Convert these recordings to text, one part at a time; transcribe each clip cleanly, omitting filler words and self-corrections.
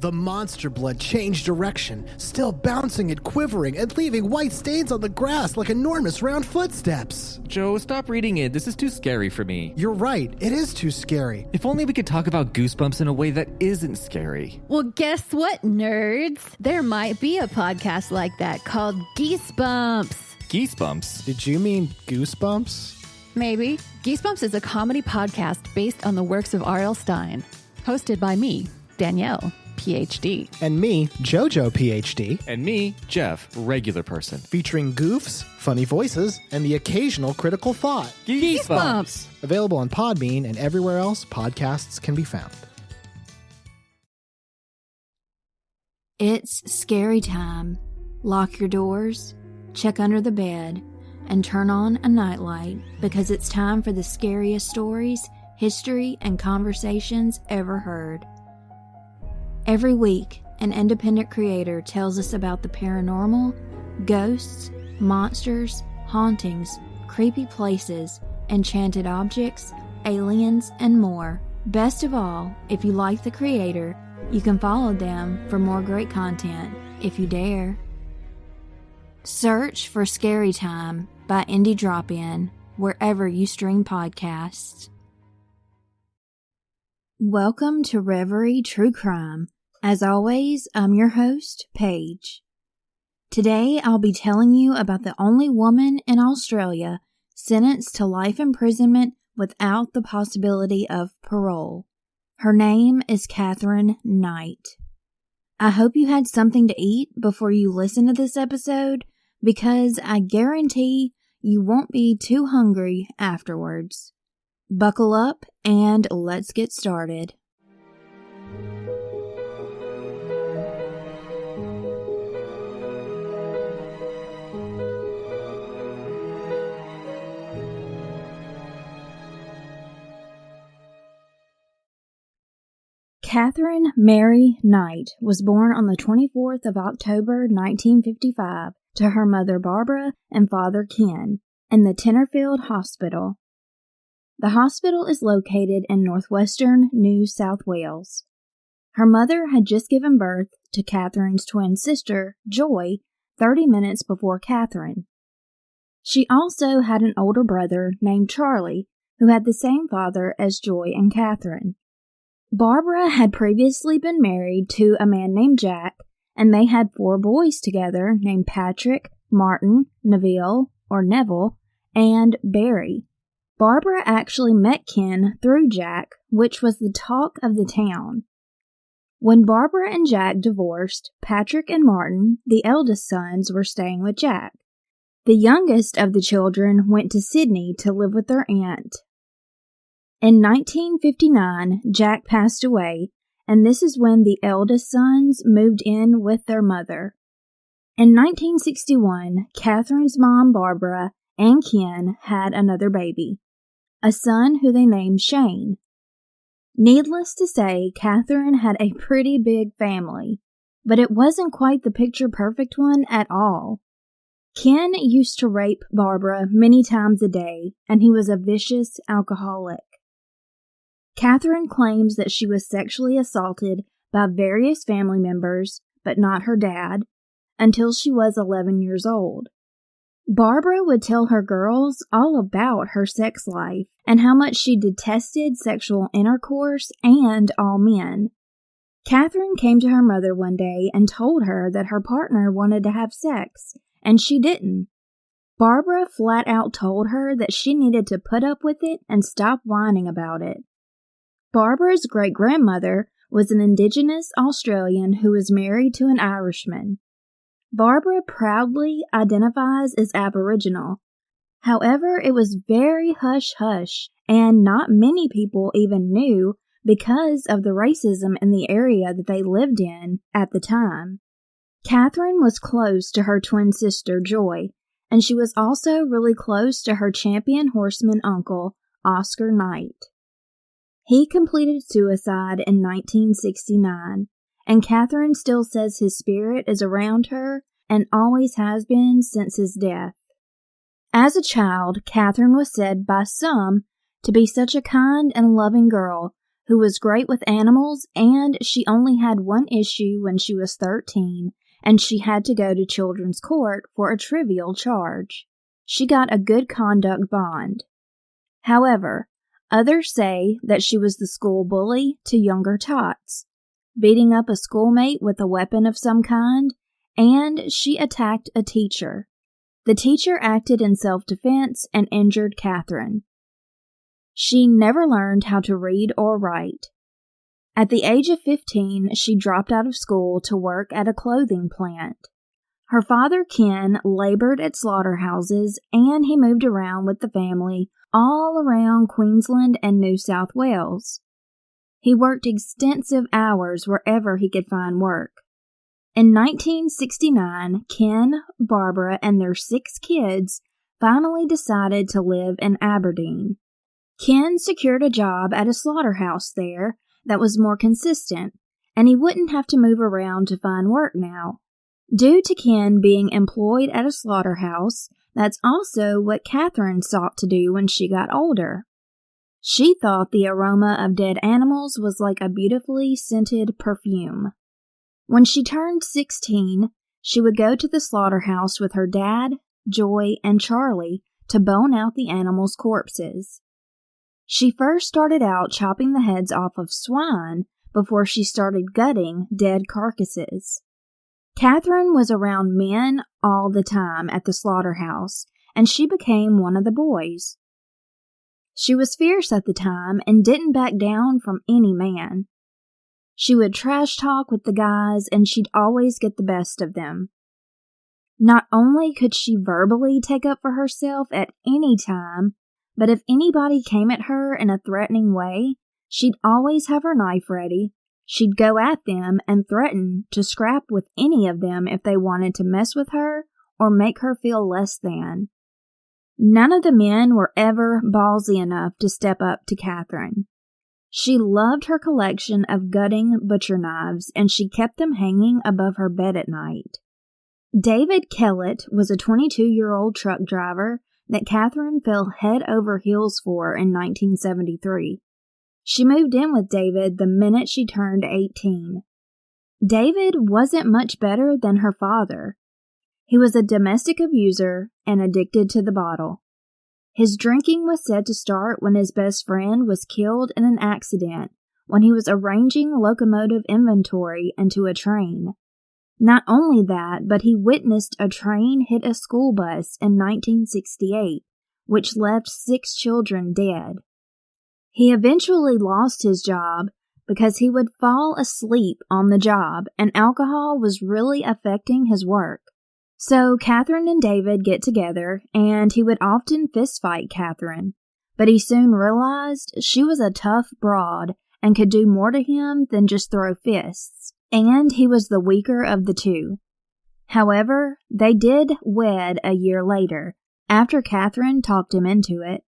The monster blood changed direction, still bouncing and quivering and leaving white stains on the grass like enormous round footsteps. Joe, stop reading it. This is too scary for me. You're right. It is too scary. If only we could talk about Goosebumps in a way that isn't scary. Well, guess what, nerds? There might be a podcast like that called Geesebumps. Geesebumps? Did you mean Goosebumps? Maybe. Geesebumps is a comedy podcast based on the works of R.L. Stine. Hosted by me, Danielle, PhD. And me, JoJo, PhD. And me, Jeff, regular person. Featuring goofs, funny voices, and the occasional critical thought. Geesebumps! Available on Podbean and everywhere else podcasts can be found. It's scary time. Lock your doors, check under the bed, and turn on a nightlight because it's time for the scariest stories, history, and conversations ever heard. Every week, an independent creator tells us about the paranormal, ghosts, monsters, hauntings, creepy places, enchanted objects, aliens, and more. Best of all, if you like the creator, you can follow them for more great content, if you dare. Search for Scary Time by Indie Drop-In, wherever you stream podcasts. Welcome to Reverie True Crime. As always, I'm your host, Paige. Today, I'll be telling you about the only woman in Australia sentenced to life imprisonment without the possibility of parole. Her name is Katherine Knight. I hope you had something to eat before you listen to this episode, because I guarantee you won't be too hungry afterwards. Buckle up and let's get started. Katherine Mary Knight was born on the 24th of October 1955 to her mother Barbara and father Ken in the Tenterfield Hospital. The hospital is located in northwestern New South Wales. Her mother had just given birth to Katherine's twin sister, Joy, 30 minutes before Katherine. She also had an older brother named Charlie, who had the same father as Joy and Katherine. Barbara had previously been married to a man named Jack, and they had 4 boys together named Patrick, Martin, Neville, and Barry. Barbara actually met Ken through Jack, which was the talk of the town. When Barbara and Jack divorced, Patrick and Martin, the eldest sons, were staying with Jack. The youngest of the children went to Sydney to live with their aunt. In 1959, Jack passed away, and this is when the eldest sons moved in with their mother. In 1961, Katherine's mom, Barbara, and Ken had another baby, a son who they named Shane. Needless to say, Katherine had a pretty big family, but it wasn't quite the picture-perfect one at all. Ken used to rape Barbara many times a day, and he was a vicious alcoholic. Katherine claims that she was sexually assaulted by various family members, but not her dad, until she was 11 years old. Barbara would tell her girls all about her sex life and how much she detested sexual intercourse and all men. Katherine came to her mother one day and told her that her partner wanted to have sex, and she didn't. Barbara flat out told her that she needed to put up with it and stop whining about it. Barbara's great-grandmother was an Indigenous Australian who was married to an Irishman. Barbara proudly identifies as Aboriginal. However, it was very hush-hush, and not many people even knew because of the racism in the area that they lived in at the time. Katherine was close to her twin sister, Joy, and she was also really close to her champion horseman uncle, Oscar Knight. He completed suicide in 1969, and Katherine still says his spirit is around her and always has been since his death. As a child, Katherine was said by some to be such a kind and loving girl who was great with animals, and she only had one issue when she was 13, and she had to go to children's court for a trivial charge. She got a good conduct bond. However, others say that she was the school bully to younger tots, beating up a schoolmate with a weapon of some kind, and she attacked a teacher. The teacher acted in self-defense and injured Katherine. She never learned how to read or write. At the age of 15, she dropped out of school to work at a clothing plant. Her father, Ken, labored at slaughterhouses, and he moved around with the family all around Queensland and New South Wales. He worked extensive hours wherever he could find work. In 1969, Ken, Barbara, and their 6 kids finally decided to live in Aberdeen. Ken secured a job at a slaughterhouse there that was more consistent, and he wouldn't have to move around to find work now. Due to Ken being employed at a slaughterhouse, that's also what Katherine sought to do when she got older. She thought the aroma of dead animals was like a beautifully scented perfume. When she turned 16, she would go to the slaughterhouse with her dad, Joy, and Charlie to bone out the animals' corpses. She first started out chopping the heads off of swine before she started gutting dead carcasses. Katherine was around men all the time at the slaughterhouse, and she became one of the boys. She was fierce at the time and didn't back down from any man. She would trash talk with the guys, and she'd always get the best of them. Not only could she verbally take up for herself at any time, but if anybody came at her in a threatening way, she'd always have her knife ready. She'd go at them and threaten to scrap with any of them if they wanted to mess with her or make her feel less than. None of the men were ever ballsy enough to step up to Katherine. She loved her collection of gutting butcher knives, and she kept them hanging above her bed at night. David Kellett was a 22-year-old truck driver that Katherine fell head over heels for in 1973. She moved in with David the minute she turned 18. David wasn't much better than her father. He was a domestic abuser and addicted to the bottle. His drinking was said to start when his best friend was killed in an accident when he was arranging locomotive inventory into a train. Not only that, but he witnessed a train hit a school bus in 1968, which left 6 children dead. He eventually lost his job because he would fall asleep on the job, and alcohol was really affecting his work. So Katherine and David get together, and he would often fistfight Katherine, but he soon realized she was a tough broad and could do more to him than just throw fists, and he was the weaker of the two. However, they did wed a year later, after Katherine talked him into it.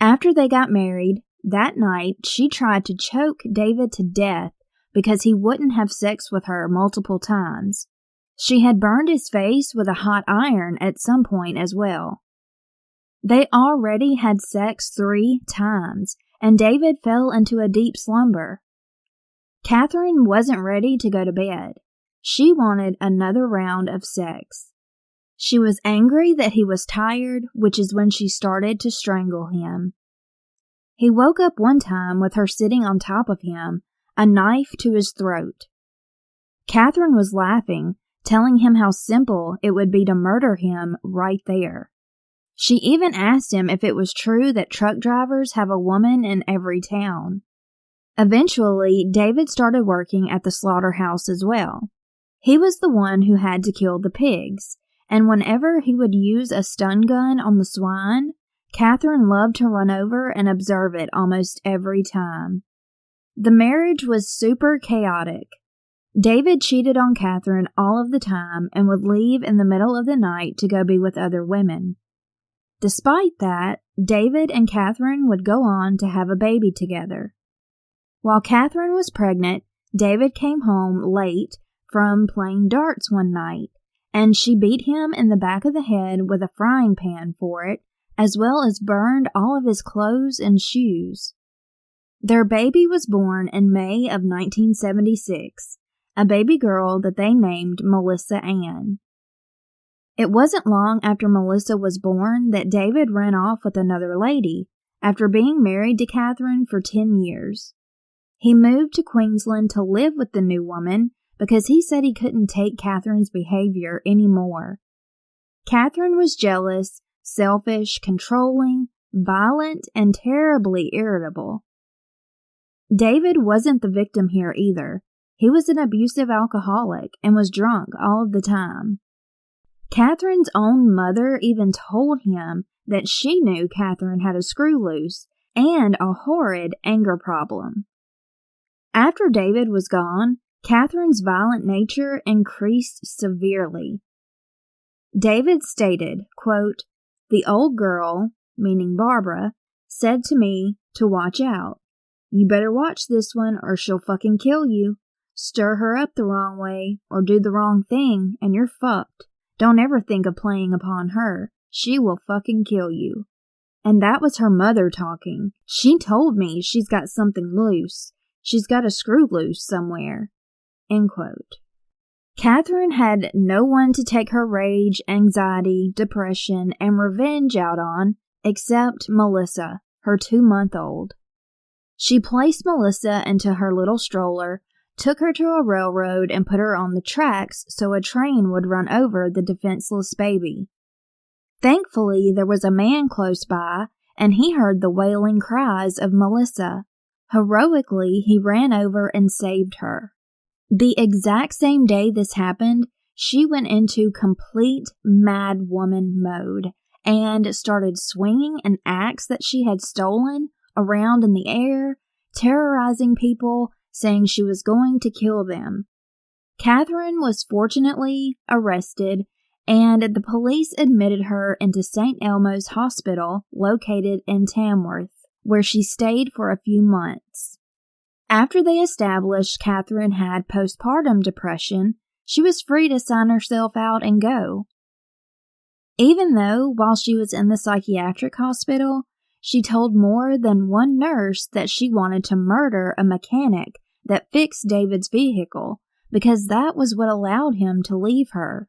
After they got married, that night she tried to choke David to death because he wouldn't have sex with her multiple times. She had burned his face with a hot iron at some point as well. They already had sex 3 times, and David fell into a deep slumber. Katherine wasn't ready to go to bed. She wanted another round of sex. She was angry that he was tired, which is when she started to strangle him. He woke up one time with her sitting on top of him, a knife to his throat. Katherine was laughing, telling him how simple it would be to murder him right there. She even asked him if it was true that truck drivers have a woman in every town. Eventually, David started working at the slaughterhouse as well. He was the one who had to kill the pigs, and whenever he would use a stun gun on the swine, Katherine loved to run over and observe it almost every time. The marriage was super chaotic. David cheated on Katherine all of the time and would leave in the middle of the night to go be with other women. Despite that, David and Katherine would go on to have a baby together. While Katherine was pregnant, David came home late from playing darts one night, and she beat him in the back of the head with a frying pan for it, as well as burned all of his clothes and shoes. Their baby was born in May of 1976, a baby girl that they named Melissa Ann. It wasn't long after Melissa was born that David ran off with another lady after being married to Katherine for 10 years. He moved to Queensland to live with the new woman because he said he couldn't take Katherine's behavior anymore. Katherine was jealous, selfish, controlling, violent, and terribly irritable. David wasn't the victim here either. He was an abusive alcoholic and was drunk all of the time. Katherine's own mother even told him that she knew Katherine had a screw loose and a horrid anger problem. After David was gone, Katherine's violent nature increased severely. David stated, quote, "The old girl," meaning Barbara, "said to me to watch out. You better watch this one or she'll fucking kill you. Stir her up the wrong way or do the wrong thing and you're fucked. Don't ever think of playing upon her. She will fucking kill you." And that was her mother talking. She told me she's got something loose. She's got a screw loose somewhere. End quote. Katherine had no one to take her rage, anxiety, depression, and revenge out on except Melissa, her 2-month-old. She placed Melissa into her little stroller, took her to a railroad, and put her on the tracks so a train would run over the defenseless baby. Thankfully, there was a man close by, and he heard the wailing cries of Melissa. Heroically, he ran over and saved her. The exact same day this happened, she went into complete mad woman mode and started swinging an axe that she had stolen around in the air, terrorizing people, saying she was going to kill them. Katherine was fortunately arrested, and the police admitted her into St. Elmo's Hospital, located in Tamworth, where she stayed for a few months. After they established Katherine had postpartum depression, she was free to sign herself out and go. Even though, while she was in the psychiatric hospital, she told more than one nurse that she wanted to murder a mechanic that fixed David's vehicle because that was what allowed him to leave her.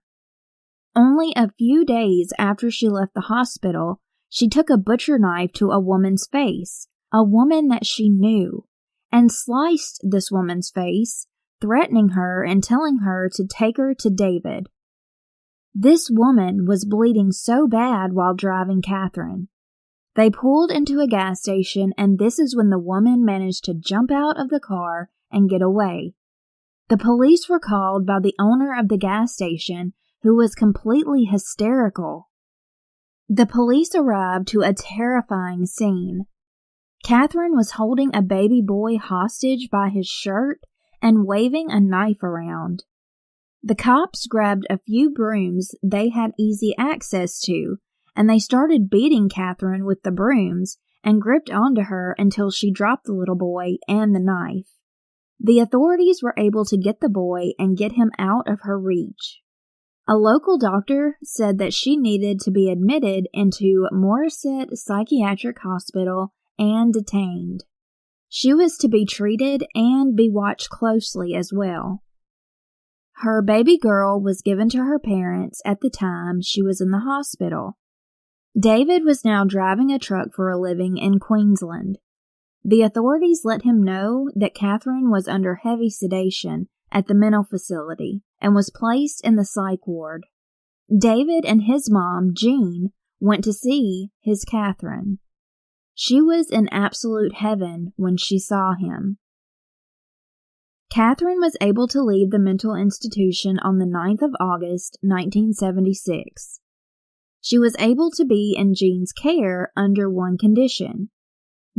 Only a few days after she left the hospital, she took a butcher knife to a woman's face, a woman that she knew, and sliced this woman's face, threatening her and telling her to take her to David. This woman was bleeding so bad while driving Katherine. They pulled into a gas station, and this is when the woman managed to jump out of the car and get away. The police were called by the owner of the gas station, who was completely hysterical. The police arrived to a terrifying scene. Katherine was holding a baby boy hostage by his shirt and waving a knife around. The cops grabbed a few brooms they had easy access to, and they started beating Katherine with the brooms and gripped onto her until she dropped the little boy and the knife. The authorities were able to get the boy and get him out of her reach. A local doctor said that she needed to be admitted into Morisset Psychiatric Hospital and detained. She was to be treated and be watched closely as well. Her baby girl was given to her parents at the time she was in the hospital. David was now driving a truck for a living in Queensland. The authorities let him know that Katherine was under heavy sedation at the mental facility and was placed in the psych ward. David and his mom, Jean, went to see his Katherine. She was in absolute heaven when she saw him. Katherine was able to leave the mental institution on the 9th of August, 1976. She was able to be in Jean's care under one condition.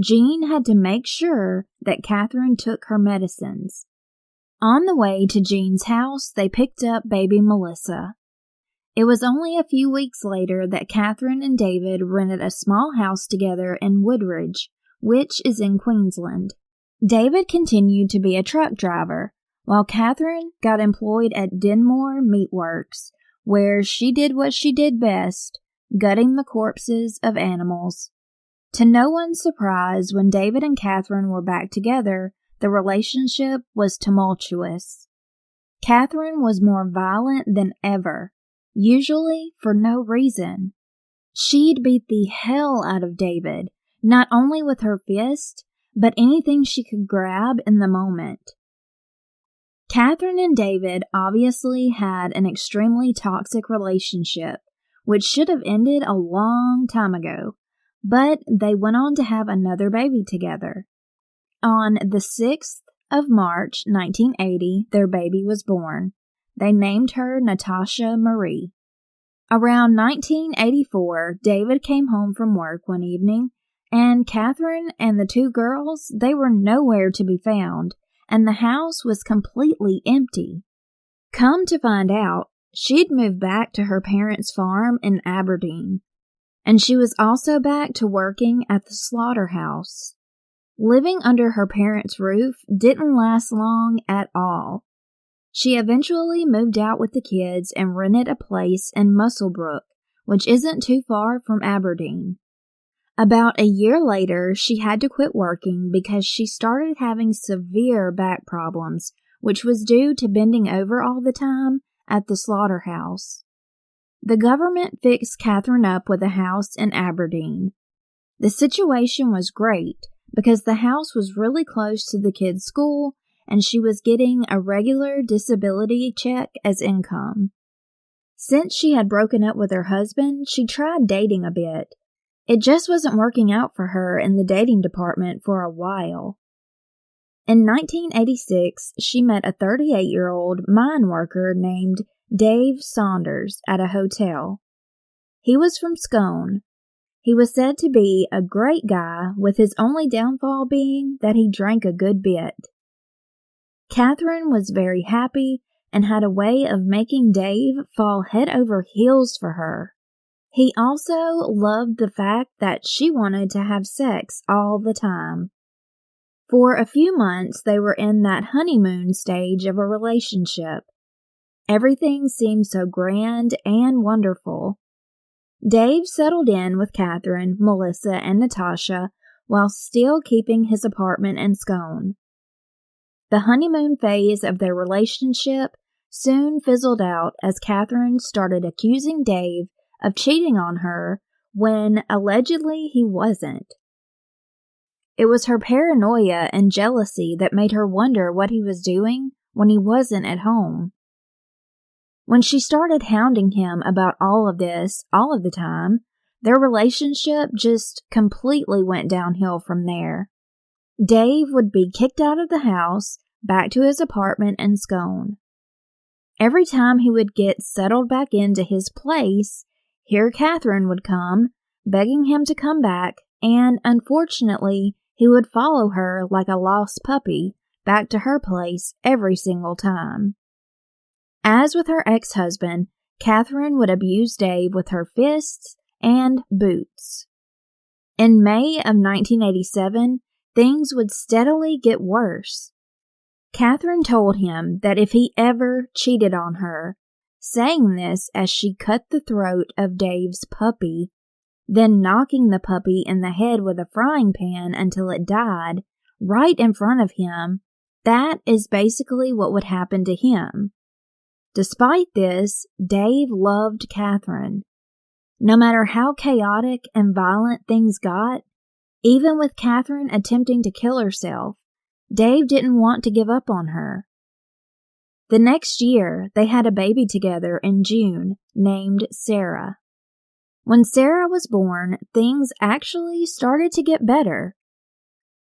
Jean had to make sure that Katherine took her medicines. On the way to Jean's house, they picked up baby Melissa. It was only a few weeks later that Katherine and David rented a small house together in Woodridge, which is in Queensland. David continued to be a truck driver, while Katherine got employed at Denmore Meatworks, where she did what she did best, gutting the corpses of animals. To no one's surprise, when David and Katherine were back together, the relationship was tumultuous. Katherine was more violent than ever, usually for no reason. She'd beat the hell out of David, not only with her fist, but anything she could grab in the moment. Katherine and David obviously had an extremely toxic relationship, which should have ended a long time ago, but they went on to have another baby together. On the 6th of March, 1980, their baby was born. They named her Natasha Marie. Around 1984, David came home from work one evening, and Katherine and the two girls, they were nowhere to be found, and the house was completely empty. Come to find out, she'd moved back to her parents' farm in Aberdeen, and she was also back to working at the slaughterhouse. Living under her parents' roof didn't last long at all. She eventually moved out with the kids and rented a place in Musselbrook, which isn't too far from Aberdeen. About a year later, she had to quit working because she started having severe back problems, which was due to bending over all the time at the slaughterhouse. The government fixed Katherine up with a house in Aberdeen. The situation was great because the house was really close to the kids' school and she was getting a regular disability check as income. Since she had broken up with her husband, she tried dating a bit. It just wasn't working out for her in the dating department for a while. In 1986, she met a 38-year-old mine worker named Dave Saunders at a hotel. He was from Scone. He was said to be a great guy, with his only downfall being that he drank a good bit. Katherine was very happy and had a way of making Dave fall head over heels for her. He also loved the fact that she wanted to have sex all the time. For a few months, they were in that honeymoon stage of a relationship. Everything seemed so grand and wonderful. Dave settled in with Katherine, Melissa, and Natasha while still keeping his apartment in Scone. The honeymoon phase of their relationship soon fizzled out as Katherine started accusing Dave of cheating on her when allegedly he wasn't. It was her paranoia and jealousy that made her wonder what he was doing when he wasn't at home. When she started hounding him about all of this all of the time, their relationship just completely went downhill from there. Dave would be kicked out of the house, back to his apartment in Scone. Every time he would get settled back into his place, here Katherine would come, begging him to come back, and unfortunately, he would follow her like a lost puppy back to her place every single time. As with her ex-husband, Katherine would abuse Dave with her fists and boots. In May of 1987, things would steadily get worse. Katherine told him that if he ever cheated on her, saying this as she cut the throat of Dave's puppy, then knocking the puppy in the head with a frying pan until it died, right in front of him, that is basically what would happen to him. Despite this, Dave loved Katherine. No matter how chaotic and violent things got, even with Katherine attempting to kill herself, Dave didn't want to give up on her. The next year, they had a baby together in June named Sarah. When Sarah was born, things actually started to get better.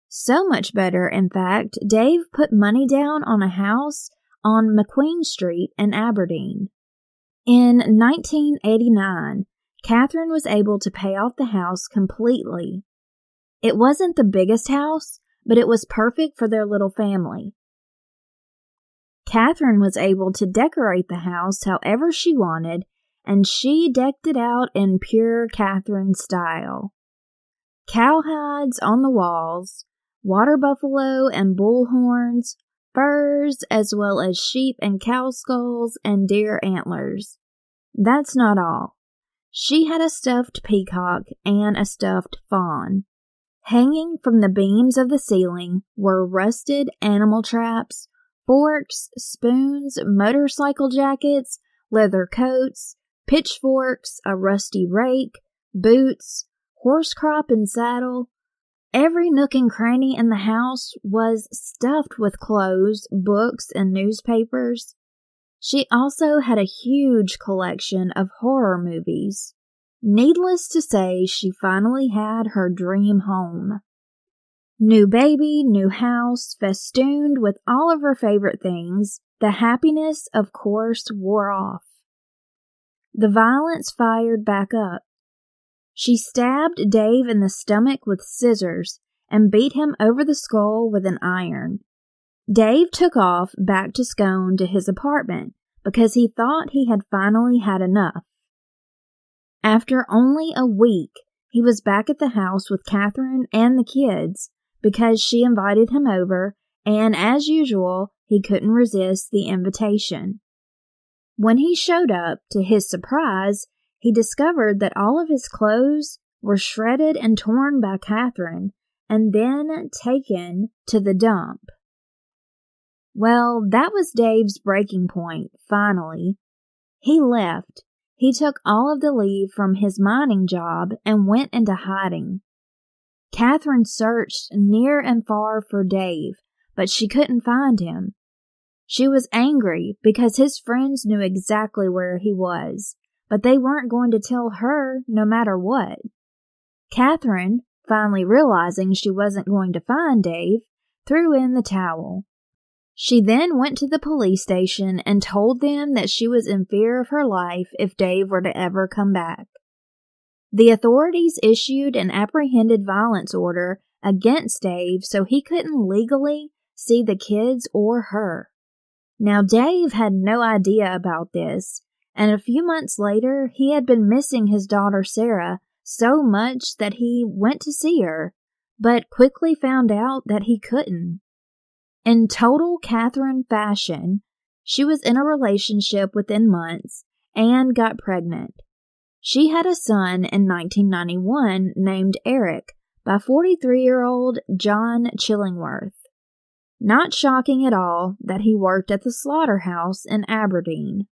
So much better, in fact, Dave put money down on a house on McQueen Street in Aberdeen. In 1989, Katherine was able to pay off the house completely. It wasn't the biggest house, but it was perfect for their little family. Katherine was able to decorate the house however she wanted, and she decked it out in pure Katherine style. Cowhides on the walls, water buffalo and bull horns, furs, as well as sheep and cow skulls and deer antlers. That's not all. She had a stuffed peacock and a stuffed fawn. Hanging from the beams of the ceiling were rusted animal traps, forks, spoons, motorcycle jackets, leather coats, pitchforks, a rusty rake, boots, horse crop and saddle. Every nook and cranny in the house was stuffed with clothes, books, and newspapers. She also had a huge collection of horror movies. Needless to say, she finally had her dream home. New baby, new house, festooned with all of her favorite things, the happiness, of course, wore off. The violence fired back up. She stabbed Dave in the stomach with scissors and beat him over the skull with an iron. Dave took off back to Scone to his apartment because he thought he had finally had enough. After only a week, he was back at the house with Katherine and the kids because she invited him over, and as usual, he couldn't resist the invitation. When he showed up, to his surprise, he discovered that all of his clothes were shredded and torn by Katherine and then taken to the dump. Well, that was Dave's breaking point, finally. He left. He took all of the leave from his mining job and went into hiding. Katherine searched near and far for Dave, but she couldn't find him. She was angry because his friends knew exactly where he was, but they weren't going to tell her no matter what. Katherine, finally realizing she wasn't going to find Dave, threw in the towel. She then went to the police station and told them that she was in fear of her life if Dave were to ever come back. The authorities issued an apprehended violence order against Dave so he couldn't legally see the kids or her. Now, Dave had no idea about this, and a few months later, he had been missing his daughter Sarah so much that he went to see her, but quickly found out that he couldn't. In total Katherine fashion, she was in a relationship within months and got pregnant. She had a son in 1991 named Eric by 43-year-old John Chillingworth. Not shocking at all that he worked at the slaughterhouse in Aberdeen.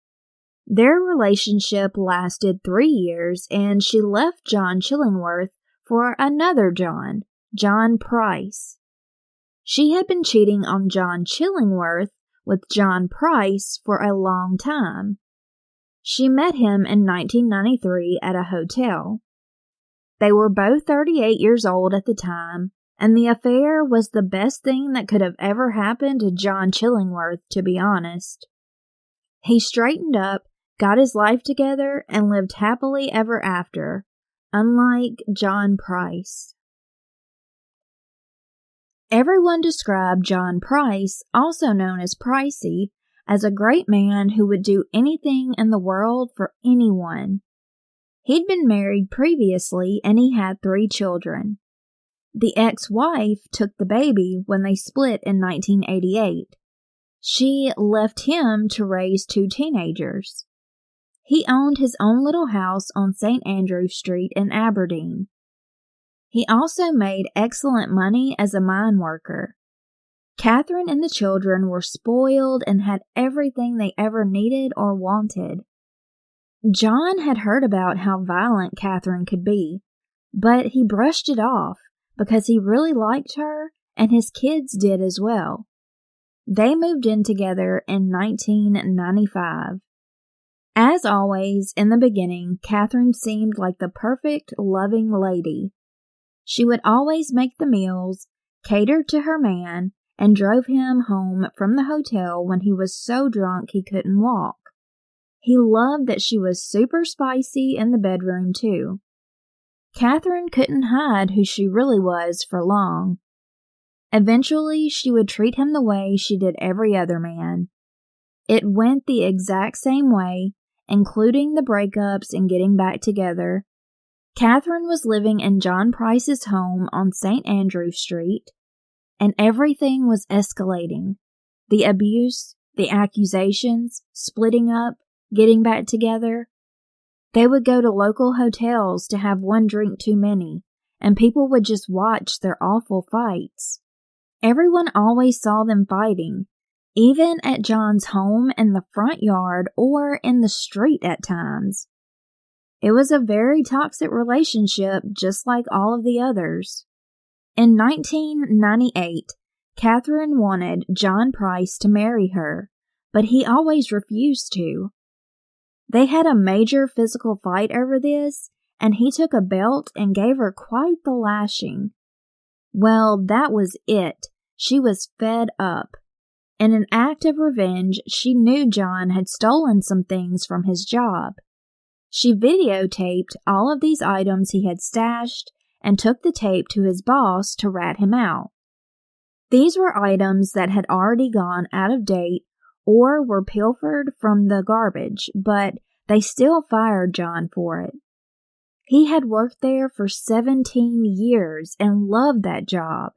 Their relationship lasted 3 years, and she left John Chillingworth for another John, John Price. She had been cheating on John Chillingworth with John Price for a long time. She met him in 1993 at a hotel. They were both 38 years old at the time, and the affair was the best thing that could have ever happened to John Chillingworth, to be honest. He straightened up, got his life together, and lived happily ever after, unlike John Price. Everyone described John Price, also known as Pricey, as a great man who would do anything in the world for anyone. He'd been married previously and he had 3 children. The ex-wife took the baby when they split in 1988. She left him to raise 2 teenagers. He owned his own little house on St. Andrew Street in Aberdeen. He also made excellent money as a mine worker. Katherine and the children were spoiled and had everything they ever needed or wanted. John had heard about how violent Katherine could be, but he brushed it off because he really liked her and his kids did as well. They moved in together in 1995. As always, in the beginning, Katherine seemed like the perfect, loving lady. She would always make the meals, catered to her man, and drove him home from the hotel when he was so drunk he couldn't walk. He loved that she was super spicy in the bedroom, too. Katherine couldn't hide who she really was for long. Eventually, she would treat him the way she did every other man. It went the exact same way, including the breakups and getting back together. Katherine was living in John Price's home on St. Andrew Street, and everything was escalating. The abuse, the accusations, splitting up, getting back together. They would go to local hotels to have one drink too many, and people would just watch their awful fights. Everyone always saw them fighting, even at John's home in the front yard or in the street at times. It was a very toxic relationship, just like all of the others. In 1998, Katherine wanted John Price to marry her, but he always refused to. They had a major physical fight over this, and he took a belt and gave her quite the lashing. Well, that was it. She was fed up. In an act of revenge, she knew John had stolen some things from his job. She videotaped all of these items he had stashed and took the tape to his boss to rat him out. These were items that had already gone out of date or were pilfered from the garbage, but they still fired John for it. He had worked there for 17 years and loved that job.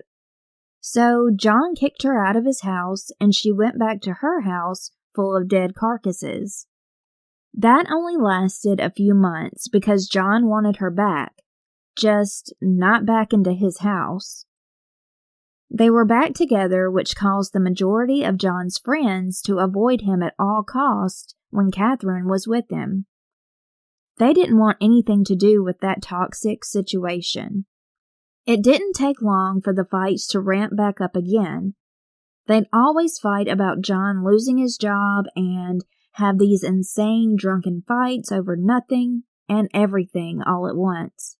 So John kicked her out of his house and she went back to her house full of dead carcasses. That only lasted a few months because John wanted her back, just not back into his house. They were back together, which caused the majority of John's friends to avoid him at all costs when Katherine was with him. They didn't want anything to do with that toxic situation. It didn't take long for the fights to ramp back up again. They'd always fight about John losing his job and have these insane drunken fights over nothing and everything all at once.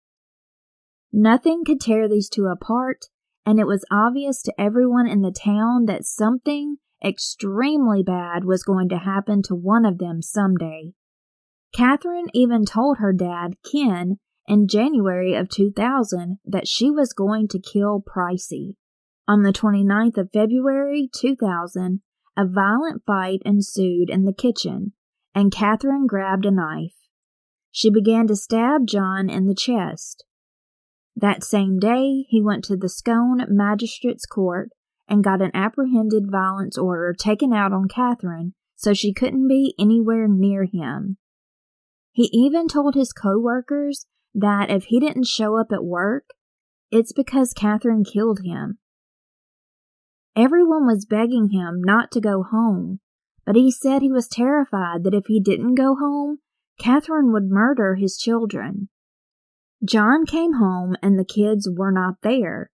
Nothing could tear these two apart, and it was obvious to everyone in the town that something extremely bad was going to happen to one of them someday. Katherine even told her dad, Ken, in January of 2000 that she was going to kill Pricey. On the 29th of February 2000, a violent fight ensued in the kitchen, and Katherine grabbed a knife. She began to stab John in the chest. That same day, he went to the Scone Magistrates Court and got an apprehended violence order taken out on Katherine so she couldn't be anywhere near him. He even told his co-workers that if he didn't show up at work, it's because Katherine killed him. Everyone was begging him not to go home, but he said he was terrified that if he didn't go home, Katherine would murder his children. John came home and the kids were not there.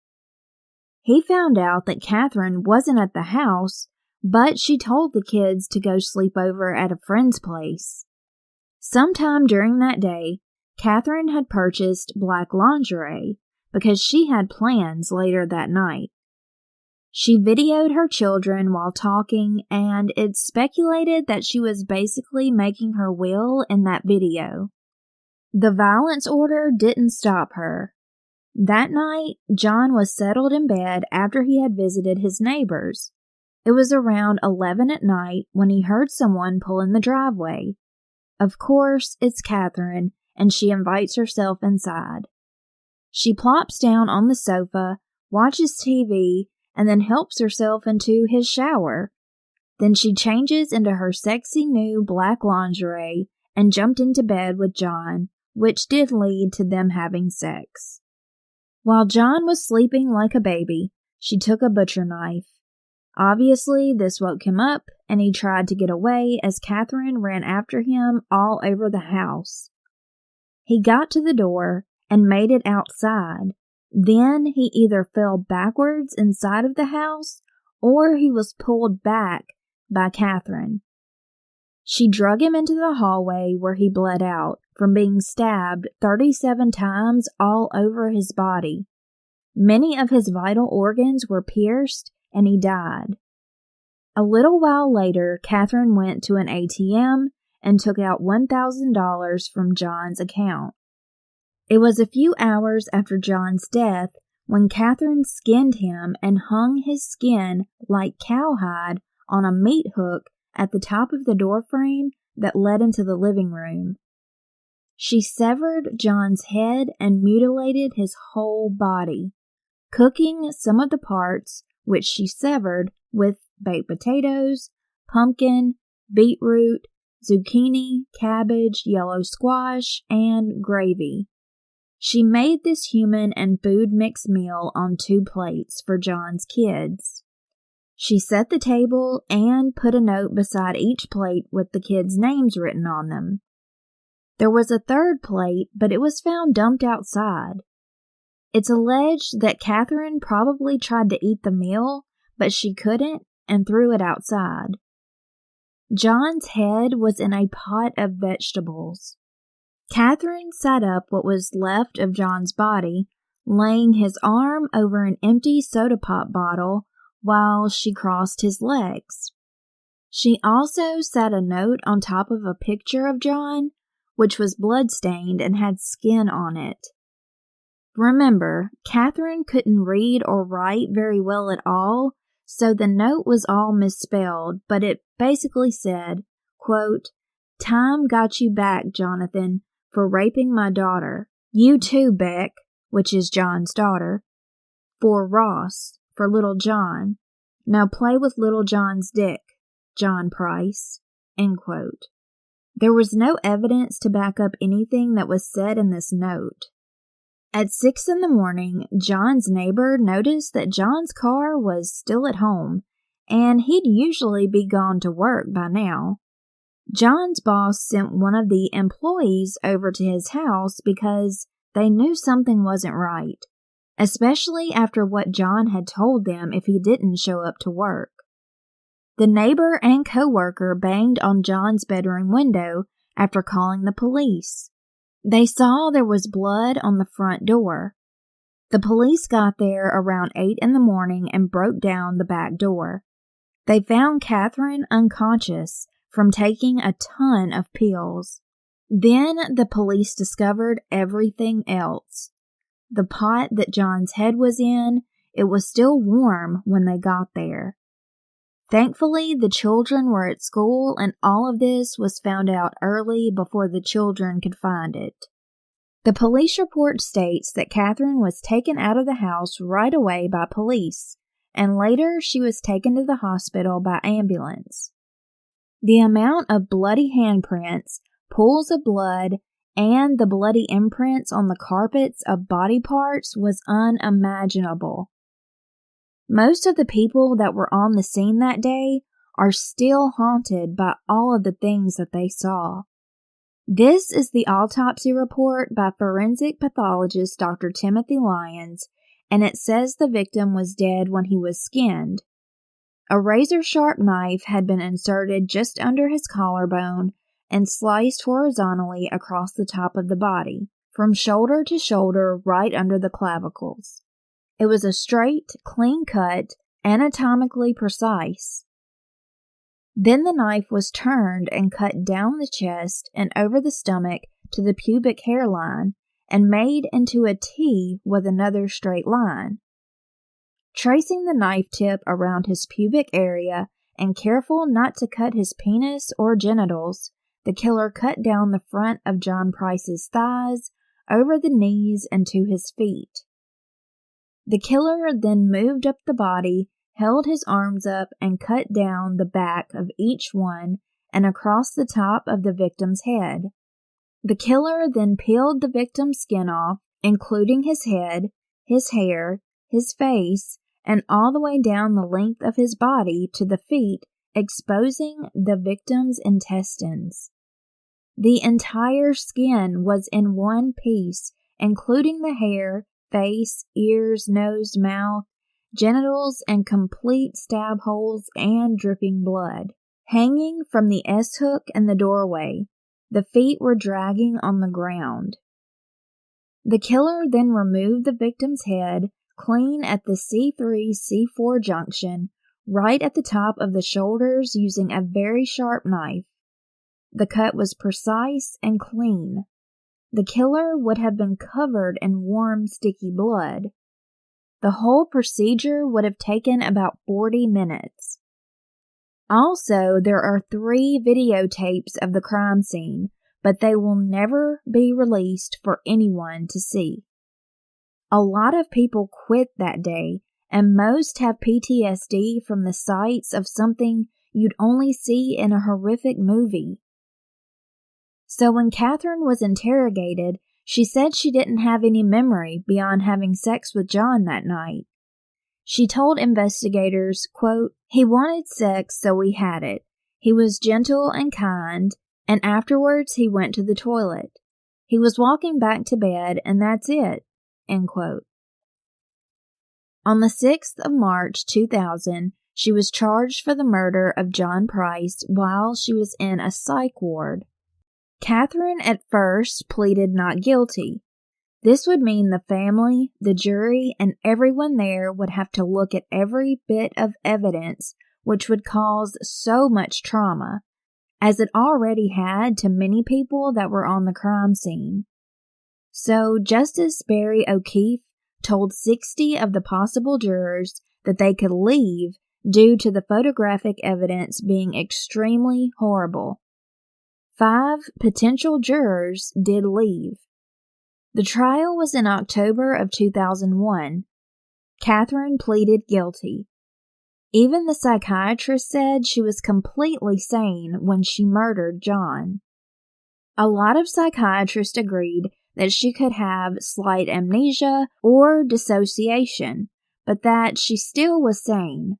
He found out that Katherine wasn't at the house, but she told the kids to go sleep over at a friend's place. Sometime during that day, Katherine had purchased black lingerie because she had plans later that night. She videoed her children while talking, and it's speculated that she was basically making her will in that video. The violence order didn't stop her. That night, John was settled in bed after he had visited his neighbors. It was around 11 at night when he heard someone pull in the driveway. Of course, it's Katherine, and she invites herself inside. She plops down on the sofa, watches TV, and then helps herself into his shower. Then she changes into her sexy new black lingerie and jumped into bed with John, which did lead to them having sex. While John was sleeping like a baby, she took a butcher knife. Obviously, this woke him up, and he tried to get away as Katherine ran after him all over the house. He got to the door and made it outside. Then he either fell backwards inside of the house or he was pulled back by Katherine. She drug him into the hallway where he bled out from being stabbed 37 times all over his body. Many of his vital organs were pierced and he died. A little while later, Katherine went to an ATM and took out $1,000 from John's account. It was a few hours after John's death when Katherine skinned him and hung his skin like cowhide on a meat hook at the top of the doorframe that led into the living room. She severed John's head and mutilated his whole body, cooking some of the parts which she severed with baked potatoes, pumpkin, beetroot, zucchini, cabbage, yellow squash, and gravy. She made this human and food mixed meal on 2 plates for John's kids. She set the table and put a note beside each plate with the kids' names written on them. There was a 3rd plate, but it was found dumped outside. It's alleged that Katherine probably tried to eat the meal, but she couldn't and threw it outside. John's head was in a pot of vegetables. Katherine sat up what was left of John's body, laying his arm over an empty soda pop bottle while she crossed his legs. She also sat a note on top of a picture of John, which was blood-stained and had skin on it. Remember, Katherine couldn't read or write very well at all, so the note was all misspelled, but it basically said, quote, "Time got you back, Jonathan, for raping my daughter. You too, Beck," which is John's daughter. "For Ross, for little John. Now play with little John's dick, John Price." End quote. There was no evidence to back up anything that was said in this note. At 6 in the morning, John's neighbor noticed that John's car was still at home, and he'd usually be gone to work by now. John's boss sent one of the employees over to his house because they knew something wasn't right, especially after what John had told them if he didn't show up to work. The neighbor and co-worker banged on John's bedroom window after calling the police. They saw there was blood on the front door. The police got there around 8 in the morning and broke down the back door. They found Katherine unconscious from taking a ton of pills. Then the police discovered everything else. The pot that John's head was in, it was still warm when they got there. Thankfully, the children were at school, and all of this was found out early before the children could find it. The police report states that Katherine was taken out of the house right away by police, and later she was taken to the hospital by ambulance. The amount of bloody handprints, pools of blood, and the bloody imprints on the carpets of body parts was unimaginable. Most of the people that were on the scene that day are still haunted by all of the things that they saw. This is the autopsy report by forensic pathologist Dr. Timothy Lyons, and it says the victim was dead when he was skinned. A razor-sharp knife had been inserted just under his collarbone and sliced horizontally across the top of the body, from shoulder to shoulder right under the clavicles. It was a straight, clean cut, anatomically precise. Then the knife was turned and cut down the chest and over the stomach to the pubic hairline and made into a T with another straight line. Tracing the knife tip around his pubic area and careful not to cut his penis or genitals, the killer cut down the front of John Price's thighs, over the knees, and to his feet. The killer then moved up the body, held his arms up, and cut down the back of each one and across the top of the victim's head. The killer then peeled the victim's skin off, including his head, his hair, his face, and all the way down the length of his body to the feet, exposing the victim's intestines. The entire skin was in one piece, including the hair, face, ears, nose, mouth, genitals, and complete stab holes and dripping blood. Hanging from the S-hook in the doorway, the feet were dragging on the ground. The killer then removed the victim's head clean at the C3-C4 junction, right at the top of the shoulders using a very sharp knife. The cut was precise and clean. The killer would have been covered in warm, sticky blood. The whole procedure would have taken about 40 minutes. Also, there are 3 videotapes of the crime scene, but they will never be released for anyone to see. A lot of people quit that day, and most have PTSD from the sights of something you'd only see in a horrific movie. So when Katherine was interrogated, She said she didn't have any memory beyond having sex with John that night. She told investigators, quote, "He wanted sex, so we had it. He was gentle and kind, and afterwards he went to the toilet. He was walking back to bed, and that's it," end quote. On the 6th of March 2000, she was charged for the murder of John Price while she was in a psych ward. Katherine at first pleaded not guilty. This would mean the family, the jury, and everyone there would have to look at every bit of evidence, which would cause so much trauma, as it already had to many people that were on the crime scene. So Justice Barry O'Keefe told 60 of the possible jurors that they could leave due to the photographic evidence being extremely horrible. 5 potential jurors did leave. The trial was in October of 2001. Katherine pleaded guilty. Even the psychiatrist said she was completely sane when she murdered John. A lot of psychiatrists agreed that she could have slight amnesia or dissociation, but that she still was sane.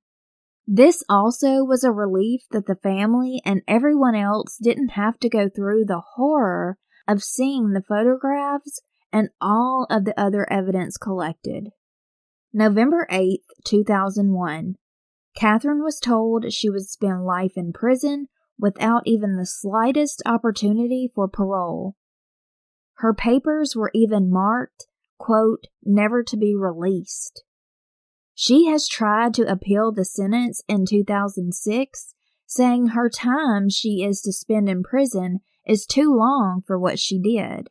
This also was a relief that the family and everyone else didn't have to go through the horror of seeing the photographs and all of the other evidence collected. November 8th, 2001. Katherine was told she would spend life in prison without even the slightest opportunity for parole. Her papers were even marked, quote, "never to be released." She has tried to appeal the sentence in 2006, saying her time she is to spend in prison is too long for what she did.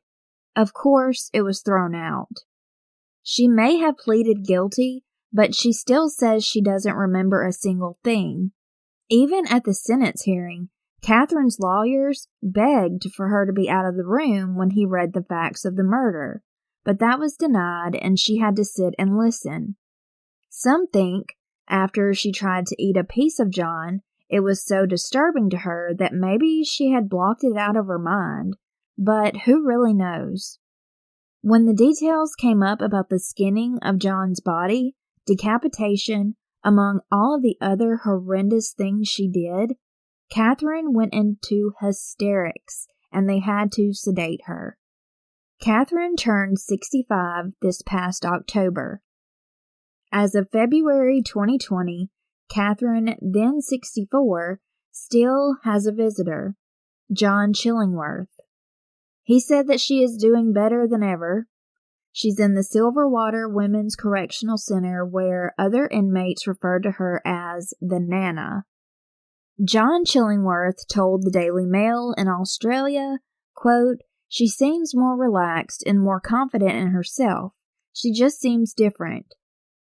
Of course, it was thrown out. She may have pleaded guilty, but she still says she doesn't remember a single thing. Even at the sentence hearing, Katherine's lawyers begged for her to be out of the room when he read the facts of the murder, but that was denied and she had to sit and listen. Some think, after she tried to eat a piece of John, it was so disturbing to her that maybe she had blocked it out of her mind, but who really knows? When the details came up about the skinning of John's body, decapitation, among all of the other horrendous things she did, Katherine went into hysterics and they had to sedate her. Katherine turned 65 this past October. As of February 2020, Katherine, then 64, still has a visitor, John Chillingworth. He said that she is doing better than ever. She's in the Silverwater Women's Correctional Center where other inmates refer to her as the Nana. John Chillingworth told the Daily Mail in Australia, quote, "She seems more relaxed and more confident in herself. She just seems different.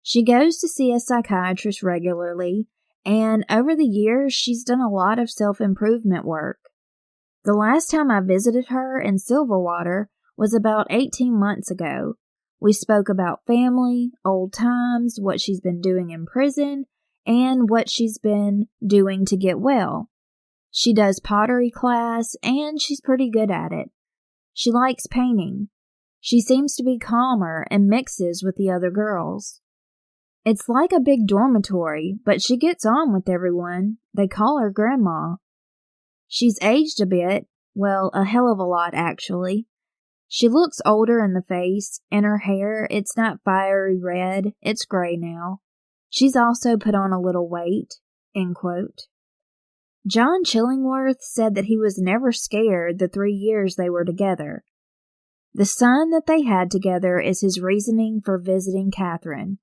She goes to see a psychiatrist regularly, and over the years she's done a lot of self-improvement work. The last time I visited her in Silverwater was about 18 months ago. We spoke about family, old times, what she's been doing in prison, and what she's been doing to get well. She does pottery class, and she's pretty good at it. She likes painting. She seems to be calmer and mixes with the other girls. It's like a big dormitory, but she gets on with everyone. They call her Grandma. She's aged a bit, well, a hell of a lot, actually. She looks older in the face, and her hair, it's not fiery red, it's gray now. She's also put on a little weight," end quote. John Chillingworth said that he was never scared the 3 years they were together. The son that they had together is his reasoning for visiting Katherine.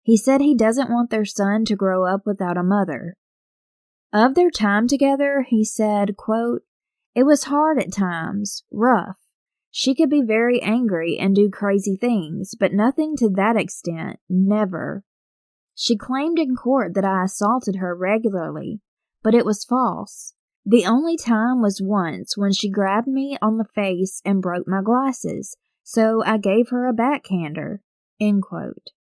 He said he doesn't want their son to grow up without a mother. Of their time together, he said, quote, "It was hard at times, rough. She could be very angry and do crazy things, but nothing to that extent, never. She claimed in court that I assaulted her regularly, but it was false. The only time was once when she grabbed me on the face and broke my glasses, so I gave her a backhander," end quote.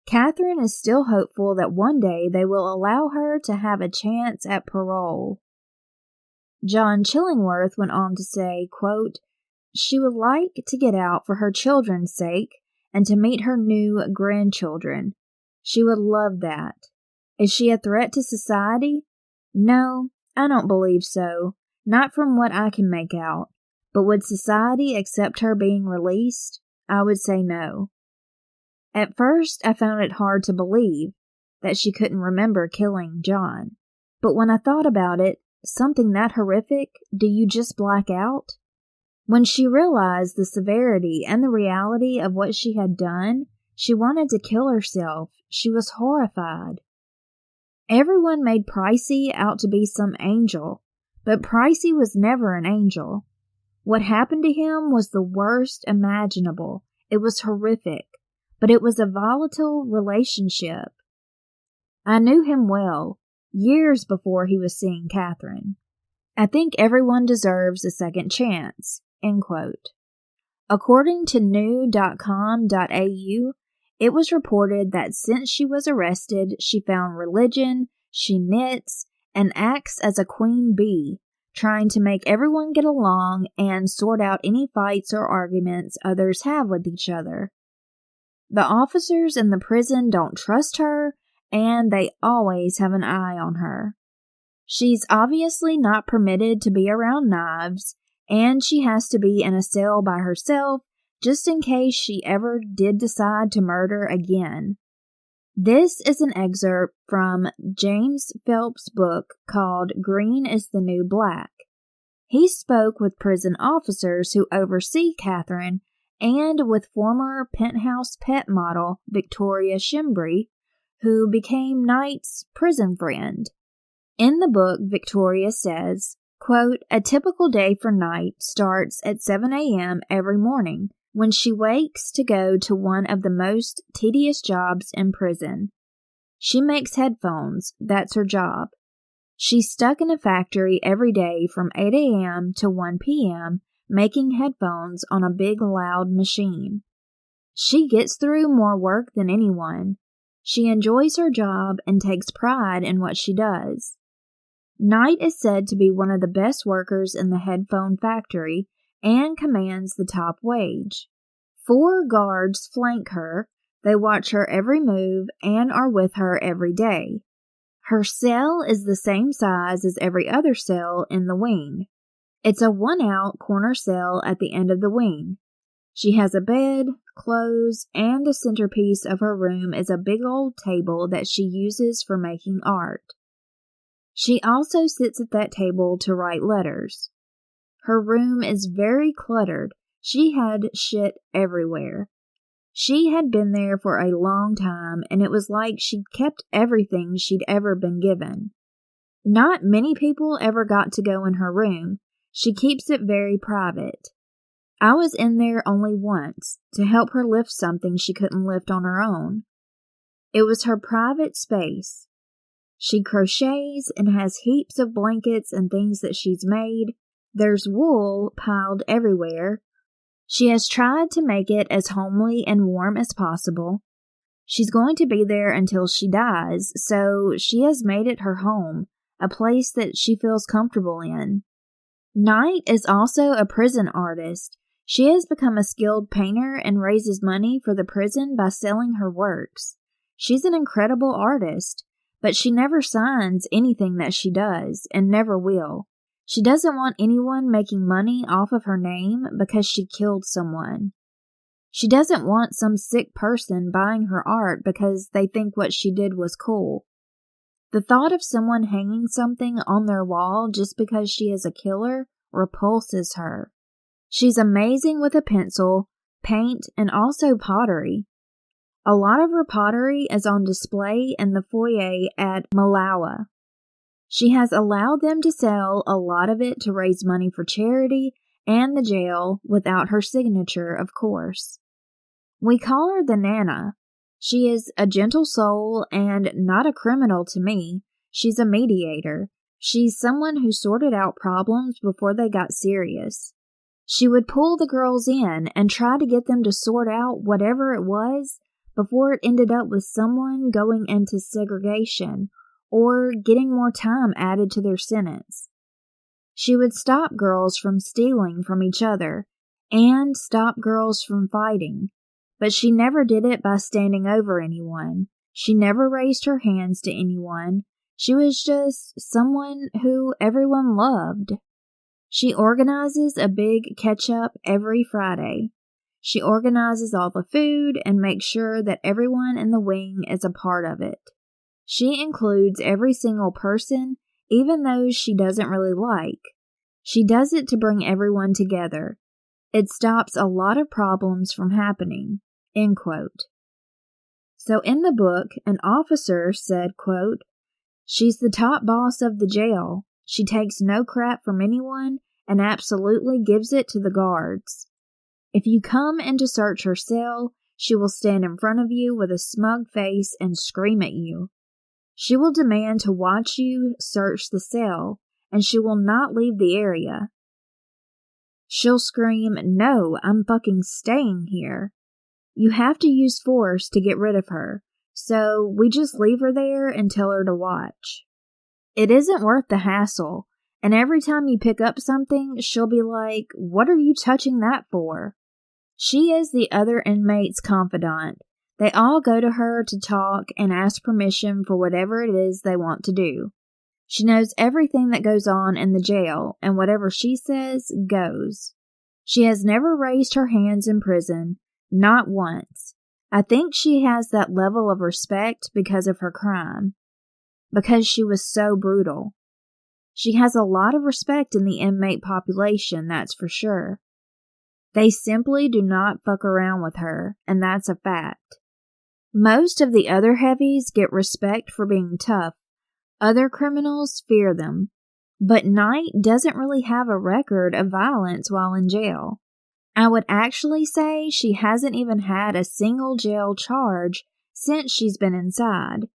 Katherine is still hopeful that one day they will allow her to have a chance at parole. John Chillingworth went on to say, quote, she would like to get out for her children's sake and to meet her new grandchildren. She would love that. Is she a threat to society? No, I don't believe so. Not from what I can make out. But would society accept her being released? I would say no. At first, I found it hard to believe that she couldn't remember killing John. But when I thought about it, something that horrific, do you just black out? When she realized the severity and the reality of what she had done, she wanted to kill herself. She was horrified. Everyone made Pricey out to be some angel, but Pricey was never an angel. What happened to him was the worst imaginable. It was horrific, but it was a volatile relationship. I knew him well, years before he was seeing Katherine. I think everyone deserves a second chance. End quote. According to new.com.au, it was reported that since she was arrested, she found religion, she knits, and acts as a queen bee, trying to make everyone get along and sort out any fights or arguments others have with each other. The officers in the prison don't trust her, and they always have an eye on her. She's obviously not permitted to be around knives, and she has to be in a cell by herself just in case she ever did decide to murder again. This is an excerpt from James Phelps' book called Green is the New Black. He spoke with prison officers who oversee Katherine and with former Penthouse pet model Victoria Shimbry, who became Knight's prison friend. In the book, Victoria says, quote, "A typical day for Knight starts at 7 a.m. every morning when she wakes to go to one of the most tedious jobs in prison. She makes headphones. That's her job. She's stuck in a factory every day from 8 a.m. to 1 p.m. making headphones on a big loud machine. She gets through more work than anyone. She enjoys her job and takes pride in what she does. Knight is said to be one of the best workers in the headphone factory and commands the top wage. 4 guards flank her. They watch her every move and are with her every day. Her cell is the same size as every other cell in the wing. It's a one-out corner cell at the end of the wing. She has a bed, clothes, and the centerpiece of her room is a big old table that she uses for making art. She also sits at that table to write letters. Her room is very cluttered. She had shit everywhere. She had been there for a long time, and it was like she'd kept everything she'd ever been given. Not many people ever got to go in her room. She keeps it very private. I was in there only once, to help her lift something she couldn't lift on her own. It was her private space. She crochets and has heaps of blankets and things that she's made. There's wool piled everywhere. She has tried to make it as homely and warm as possible. She's going to be there until she dies, so she has made it her home, a place that she feels comfortable in. Knight is also a prison artist. She has become a skilled painter and raises money for the prison by selling her works. She's an incredible artist, but she never signs anything that she does, and never will. She doesn't want anyone making money off of her name because she killed someone. She doesn't want some sick person buying her art because they think what she did was cool. The thought of someone hanging something on their wall just because she is a killer repulses her. She's amazing with a pencil, paint, and also pottery. A lot of her pottery is on display in the foyer at Malawi. She has allowed them to sell a lot of it to raise money for charity and the jail without her signature, of course. We call her the Nana. She is a gentle soul and not a criminal to me. She's a mediator. She's someone who sorted out problems before they got serious. She would pull the girls in and try to get them to sort out whatever it was before it ended up with someone going into segregation or getting more time added to their sentence. She would stop girls from stealing from each other, and stop girls from fighting. But she never did it by standing over anyone. She never raised her hands to anyone. She was just someone who everyone loved. She organizes a big catch-up every Friday. She organizes all the food and makes sure that everyone in the wing is a part of it. She includes every single person, even those she doesn't really like. She does it to bring everyone together. It stops a lot of problems from happening." End quote. So in the book, an officer said, quote, "She's the top boss of the jail. She takes no crap from anyone and absolutely gives it to the guards. If you come in to search her cell, she will stand in front of you with a smug face and scream at you. She will demand to watch you search the cell, and she will not leave the area. She'll scream, 'No, I'm fucking staying here.' You have to use force to get rid of her, so we just leave her there and tell her to watch. It isn't worth the hassle, and every time you pick up something, she'll be like, 'What are you touching that for?' She is the other inmate's confidant. They all go to her to talk and ask permission for whatever it is they want to do. She knows everything that goes on in the jail, and whatever she says goes. She has never raised her hands in prison, not once. I think she has that level of respect because of her crime, because she was so brutal. She has a lot of respect in the inmate population, that's for sure. They simply do not fuck around with her, and that's a fact. Most of the other heavies get respect for being tough. Other criminals fear them. But Knight doesn't really have a record of violence while in jail. I would actually say she hasn't even had a single jail charge since she's been inside.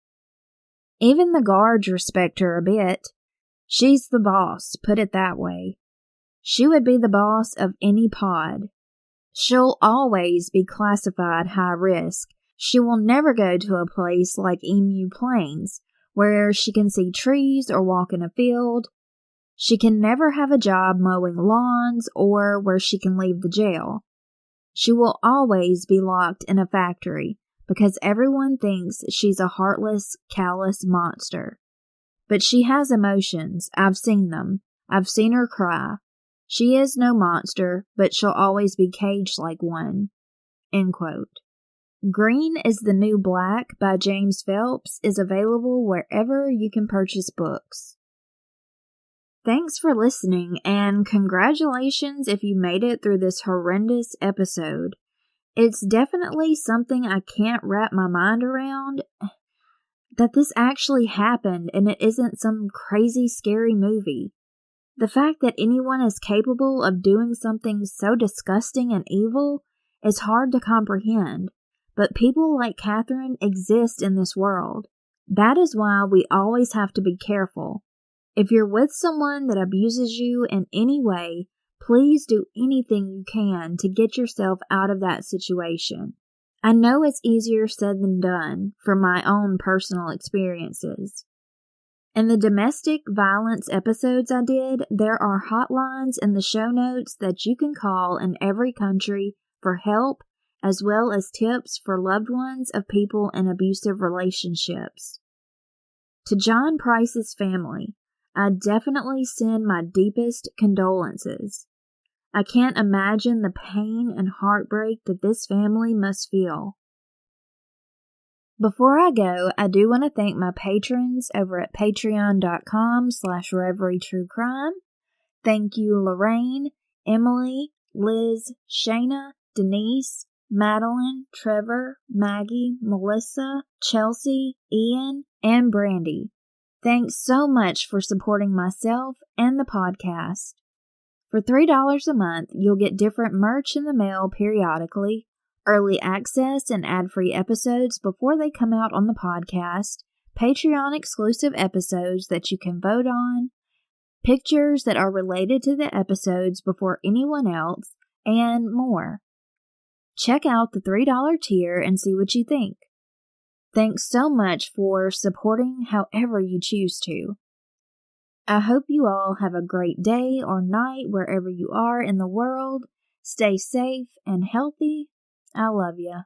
Even the guards respect her a bit. She's the boss, put it that way. She would be the boss of any pod. She'll always be classified high risk. She will never go to a place like Emu Plains, where she can see trees or walk in a field. She can never have a job mowing lawns or where she can leave the jail. She will always be locked in a factory because everyone thinks she's a heartless, callous monster. But she has emotions. I've seen them. I've seen her cry. She is no monster, but she'll always be caged like one." End quote. Green is the New Black by James Phelps is available wherever you can purchase books. Thanks for listening, and congratulations if you made it through this horrendous episode. It's definitely something I can't wrap my mind around, that this actually happened and it isn't some crazy scary movie. The fact that anyone is capable of doing something so disgusting and evil is hard to comprehend, but people like Katherine exist in this world. That is why we always have to be careful. If you're with someone that abuses you in any way, please do anything you can to get yourself out of that situation. I know it's easier said than done from my own personal experiences. In the domestic violence episodes I did, there are hotlines in the show notes that you can call in every country for help, as well as tips for loved ones of people in abusive relationships. To John Pricey's family, I definitely send my deepest condolences. I can't imagine the pain and heartbreak that this family must feel. Before I go, I do want to thank my patrons over at patreon.com/reverytruecrime. Thank you, Lorraine, Emily, Liz, Shayna, Denise, Madeline, Trevor, Maggie, Melissa, Chelsea, Ian, and Brandy. Thanks so much for supporting myself and the podcast. For $3 a month, you'll get different merch in the mail periodically, early access and ad-free episodes before they come out on the podcast, Patreon-exclusive episodes that you can vote on, pictures that are related to the episodes before anyone else, and more. Check out the $3 tier and see what you think. Thanks so much for supporting however you choose to. I hope you all have a great day or night wherever you are in the world. Stay safe and healthy. I love ya.